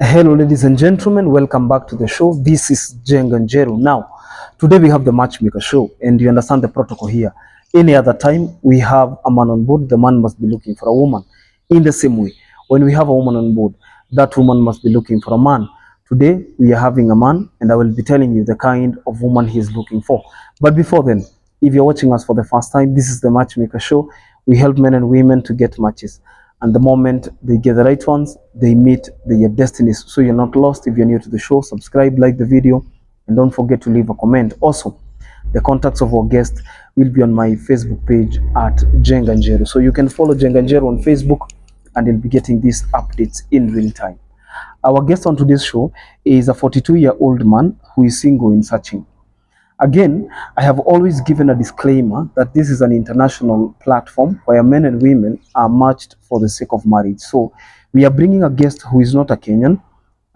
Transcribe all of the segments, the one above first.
Hello, ladies and gentlemen. Welcome back to the show. This is Jenganjeru. Now, today we have the Matchmaker show, and you understand the protocol here. Any other time we have a man on board, the man must be looking for a woman. In the same way, when we have a woman on board, that woman must be looking for a man. Today we are having a man, and I will be telling you the kind of woman he is looking for. But before then, if you're watching us for the first time, this is the Matchmaker show. We help men and women to get matches, and the moment they get the right ones, they meet their destinies. So you're not lost. If you're new to the show, subscribe, like the video, and don't forget to leave a comment. Also, the contacts of our guest will be on my Facebook page at Jenganjeru. So you can follow Jenganjeru on Facebook, and you'll be getting these updates in real time. Our guest on today's show is a 42-year-old man who is single and searching. Again, I have always given a disclaimer that this is an international platform where men and women are matched for the sake of marriage. So we are bringing a guest who is not a Kenyan,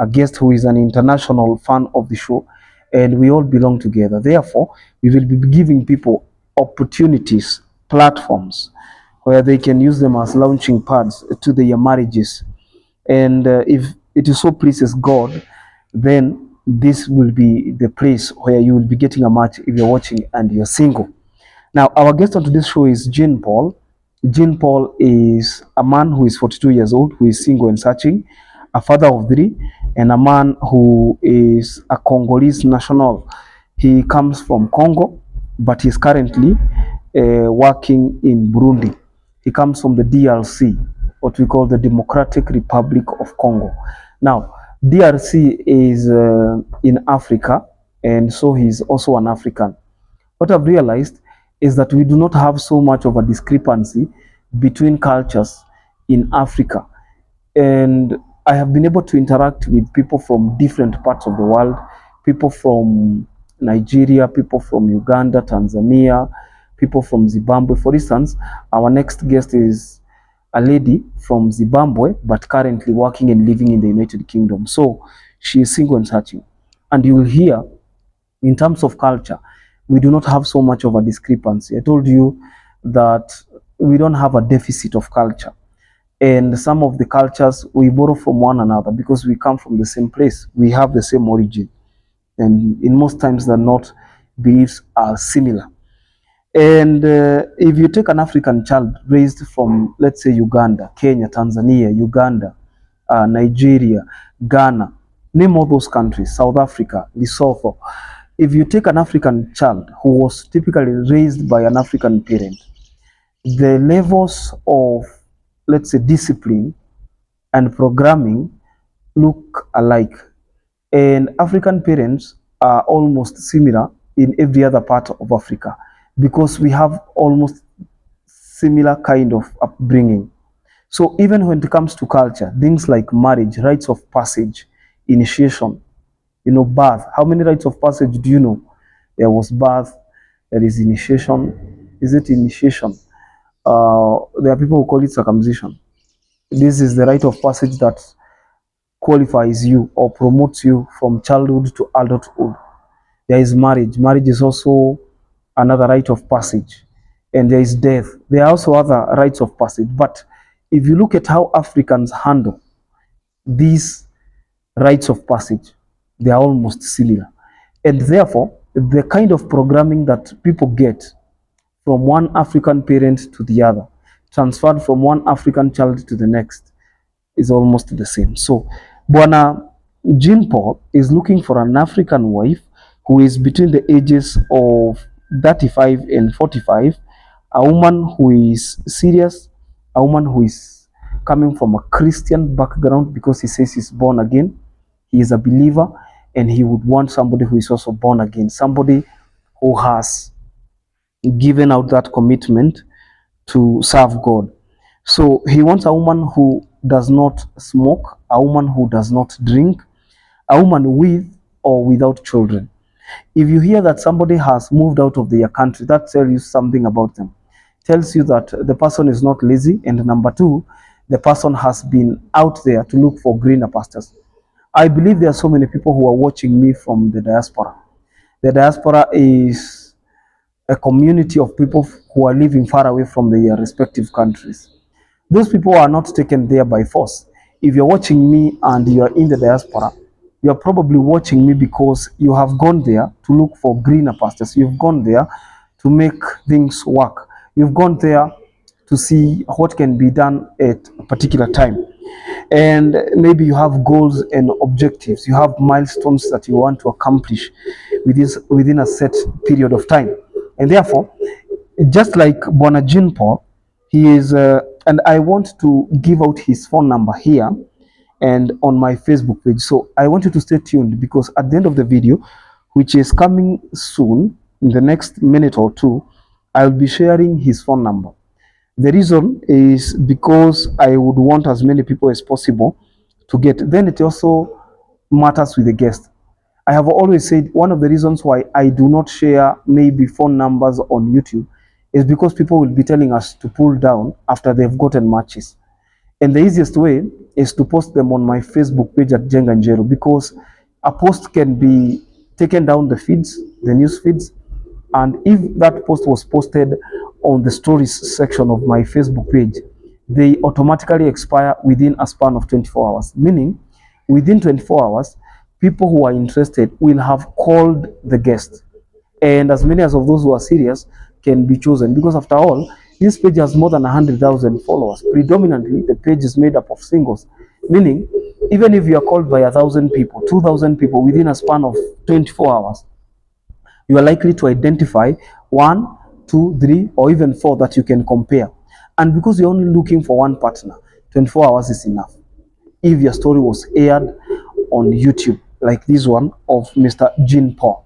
a guest who is an international fan of the show, and we all belong together. Therefore, we will be giving people opportunities, platforms where they can use them as launching pads to their marriages. And if it is so pleases God, then this will be the place where you will be getting a match if you're watching and you're single. Now, our guest on today's show is Jean Paul. Jean Paul is a man who is 42 years old, who is single and searching, a father of three, and a man who is a Congolese national. He comes from Congo, but he's currently working in Burundi. He comes from the DRC, what we call the Democratic Republic of Congo. Now, DRC is in Africa, and so he's also an African. What I've realized is that we do not have so much of a discrepancy between cultures in Africa. And I have been able to interact with people from different parts of the world, people from Nigeria, people from Uganda, Tanzania, people from Zimbabwe. For instance, our next guest is a lady from Zimbabwe, but currently working and living in the United Kingdom. So she is single and searching. And you will hear, in terms of culture, we do not have so much of a discrepancy. I told you that we don't have a deficit of culture. And some of the cultures we borrow from one another because we come from the same place. We have the same origin. And in most times than not, beliefs are similar. And if you take an African child raised from, let's say, Uganda, Kenya, Tanzania, Uganda, Nigeria, Ghana, name all those countries, South Africa, Lesotho. If you take an African child who was typically raised by an African parent, the levels of, let's say, discipline and programming look alike. And African parents are almost similar in every other part of Africa because we have almost similar kind of upbringing. So even when it comes to culture, things like marriage, rites of passage, initiation, birth. How many rites of passage do you know? There was birth, there is initiation. Is it initiation? There are people who call it circumcision. This is the rite of passage that qualifies you or promotes you from childhood to adulthood. There is marriage. Marriage is also another rite of passage. And there is death. There are also other rites of passage. But if you look at how Africans handle these rites of passage, they are almost similar. And therefore, the kind of programming that people get from one African parent to the other, transferred from one African child to the next, is almost the same. So, Bwana Jean Paul is looking for an African wife who is between the ages of 35 and 45, a woman who is serious, a woman who is coming from a Christian background because he says he's born again, he is a believer, and he would want somebody who is also born again, somebody who has given out that commitment to serve God. So he wants a woman who does not smoke, a woman who does not drink, a woman with or without children. If you hear that somebody has moved out of their country, that tells you something about them. Tells you that the person is not lazy, and number two, the person has been out there to look for greener pastures. I believe there are so many people who are watching me from the diaspora. The diaspora is a community of people who are living far away from their respective countries. Those people are not taken there by force. If you're watching me and you are in the diaspora, you are probably watching me because you have gone there to look for greener pastures. You've gone there to make things work. You've gone there to see what can be done at a particular time. And maybe you have goals and objectives. You have milestones that you want to accomplish within a set period of time. And therefore, just like Bwana Jean Paul, he is, and I want to give out his phone number here and on my Facebook page. So I want you to stay tuned, because at the end of the video, which is coming soon, in the next minute or two, I'll be sharing his phone number. The reason is because I would want as many people as possible to get. Then it also matters with the guest. I have always said one of the reasons why I do not share maybe phone numbers on YouTube is because people will be telling us to pull down after they've gotten matches. And the easiest way is to post them on my Facebook page at Jenga Njeru, because a post can be taken down the feeds, the news feeds, and if that post was posted on the stories section of my Facebook page, they automatically expire within a span of 24 hours. Meaning, within 24 hours, people who are interested will have called the guest. And as many as of those who are serious can be chosen. Because after all, this page has more than 100,000 followers. Predominantly, the page is made up of singles. Meaning, even if you are called by 1,000 people, 2,000 people within a span of 24 hours, you are likely to identify 1, 2, 3, or even 4 that you can compare. And because you're only looking for one partner, 24 hours is enough. If your story was aired on YouTube, like this one of Mr. Jean Paul.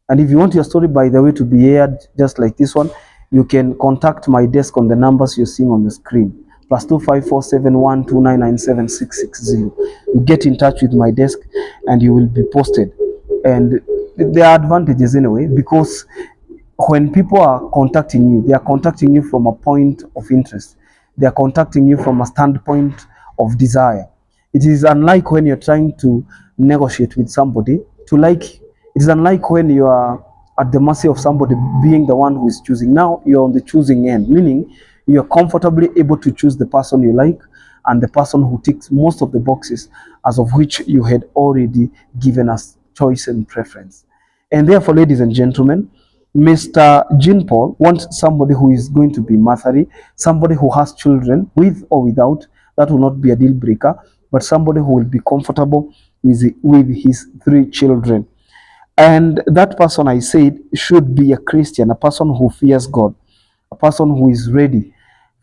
And if you want your story, by the way, to be aired just like this one, you can contact my desk on the numbers you're seeing on the screen. +2547129976660. You get in touch with my desk and you will be posted. And there are advantages anyway, because when people are contacting you, they are contacting you from a point of interest. They are contacting you from a standpoint of desire. It is unlike when you're trying to negotiate with somebody to like. It is unlike when you are at the mercy of somebody being the one who is choosing. Now you're on the choosing end, meaning you're comfortably able to choose the person you like and the person who ticks most of the boxes, as of which you had already given us choice and preference. And therefore, ladies and gentlemen, Mr. Jean Paul wants somebody who is going to be motherly, somebody who has children with or without. That will not be a deal breaker, but somebody who will be comfortable with his 3 children. And that person, I said, should be a Christian, a person who fears God, a person who is ready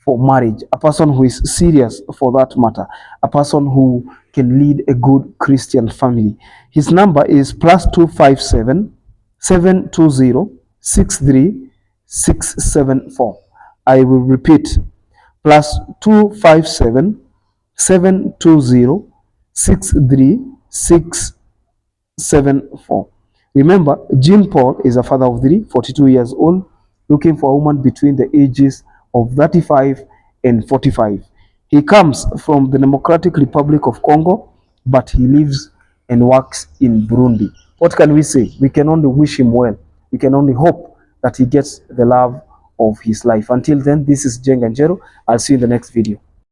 for marriage, a person who is serious for that matter, a person who can lead a good Christian family. His number is +257 720 63674. I will repeat, +257 720 63674. Remember, Jean Paul is a father of 3, 42 years old, looking for a woman between the ages of 35 and 45. He comes from the Democratic Republic of Congo, but he lives and works in Burundi. What can we say? We can only wish him well. We can only hope that he gets the love of his life. Until then, this is Jenga Njeru. I'll see you in the next video.